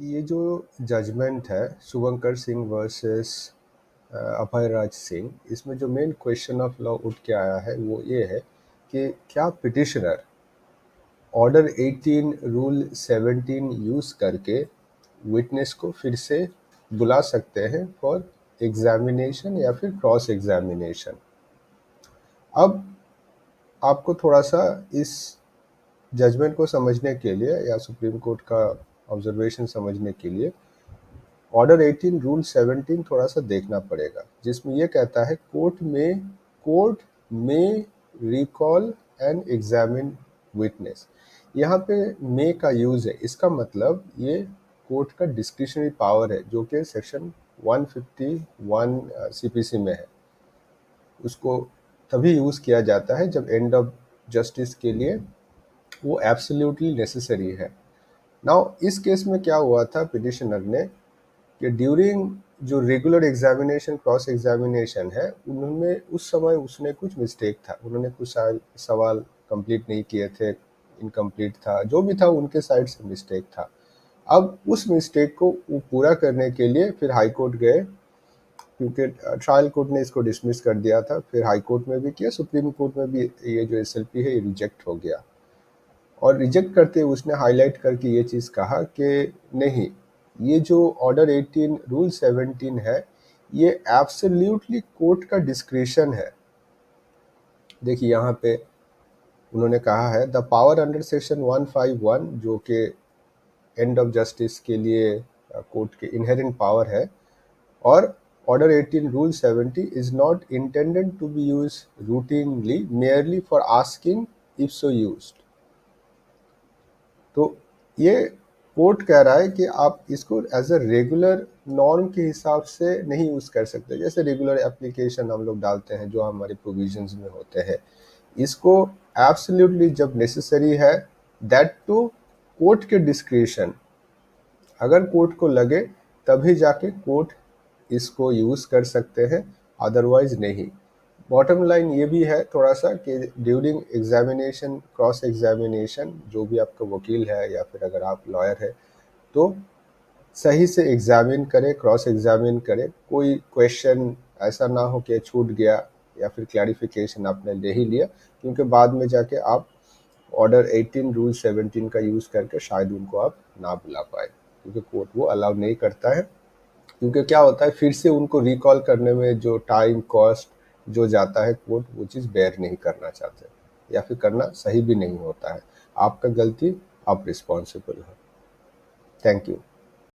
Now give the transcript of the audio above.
ये जो जजमेंट है शुभंकर सिंह वर्सेस अभय राज सिंह, इसमें जो मेन क्वेश्चन ऑफ लॉ उठ के आया है वो ये है कि क्या पिटिशनर ऑर्डर 18 रूल 17 यूज करके विटनेस को फिर से बुला सकते हैं फॉर एग्जामिनेशन या फिर क्रॉस एग्जामिनेशन। अब आपको थोड़ा सा इस जजमेंट को समझने के लिए या सुप्रीम कोर्ट का ऑब्जर्वेशन समझने के लिए ऑर्डर 18 रूल 17 थोड़ा सा देखना पड़ेगा, जिसमें यह कहता है कोर्ट में रिकॉल एंड एग्जामिन विटनेस। यहाँ पे मे का यूज है, इसका मतलब ये कोर्ट का डिस्क्रिशनरी पावर है जो कि सेक्शन 151 सीपीसी में है। उसको तभी यूज किया जाता है जब एंड ऑफ जस्टिस के लिए वो एब्सोल्युटली नेसेसरी है। नाउ इस केस में क्या हुआ था, पिटिशनर ने कि ड्यूरिंग जो रेगुलर एग्जामिनेशन क्रॉस एग्जामिनेशन है उन्होंने उस समय उसने कुछ मिस्टेक था, उन्होंने कुछ सवाल कंप्लीट नहीं किए थे, इनकम्प्लीट था, जो भी था उनके साइड से मिस्टेक था। अब उस मिस्टेक को वो पूरा करने के लिए फिर हाई कोर्ट गए, क्योंकि ट्रायल कोर्ट ने इसको डिसमिस कर दिया था, फिर हाई कोर्ट में भी किया, सुप्रीम कोर्ट में भी ये जो एसएलपी है ये रिजेक्ट हो गया। और रिजेक्ट करते हुए उसने हाईलाइट करके ये चीज़ कहा कि नहीं, ये जो ऑर्डर 18 रूल 17 है ये एब्सोल्युटली कोर्ट का डिस्क्रिशन है। देखिए यहाँ पे उन्होंने कहा है द पावर अंडर सेक्शन 151 जो कि एंड ऑफ जस्टिस के लिए कोर्ट के इनहेरेंट पावर है, और order 18 rule 70 is not intended to be use routinely merely for asking if so used. तो ये कोर्ट कह रहा है कि आप इसको एज अ रेगुलर नॉर्म के हिसाब से नहीं यूज़ कर सकते, जैसे रेगुलर एप्लीकेशन हम लोग डालते हैं जो हमारे प्रोविजंस में होते हैं। इसको एब्सोल्युटली जब नेसेसरी है, दैट टू कोर्ट के डिस्क्रिशन, अगर कोर्ट को लगे तभी जाके कोर्ट इसको यूज़ कर सकते हैं, अदरवाइज नहीं। बॉटम लाइन ये भी है थोड़ा सा कि ड्यूरिंग एग्जामिनेशन क्रॉस एग्जामिनेशन जो भी आपका वकील है या फिर अगर आप लॉयर है तो सही से एग्जामिन करें, क्रॉस एग्जामिन करें, कोई क्वेश्चन ऐसा ना हो कि छूट गया या फिर क्लैरिफिकेशन आपने ले ही लिया, क्योंकि बाद में जाके आप ऑर्डर 18 रूल 17 का यूज़ करके शायद उनको आप ना बुला पाए, क्योंकि कोर्ट वो अलाउ नहीं करता है। क्योंकि क्या होता है फिर से उनको रिकॉल करने में जो टाइम कॉस्ट जो जाता है, कोर्ट वो चीज़ बेयर नहीं करना चाहते या फिर करना सही भी नहीं होता है। आपका गलती, आप रिस्पॉन्सिबल हो। Thank you.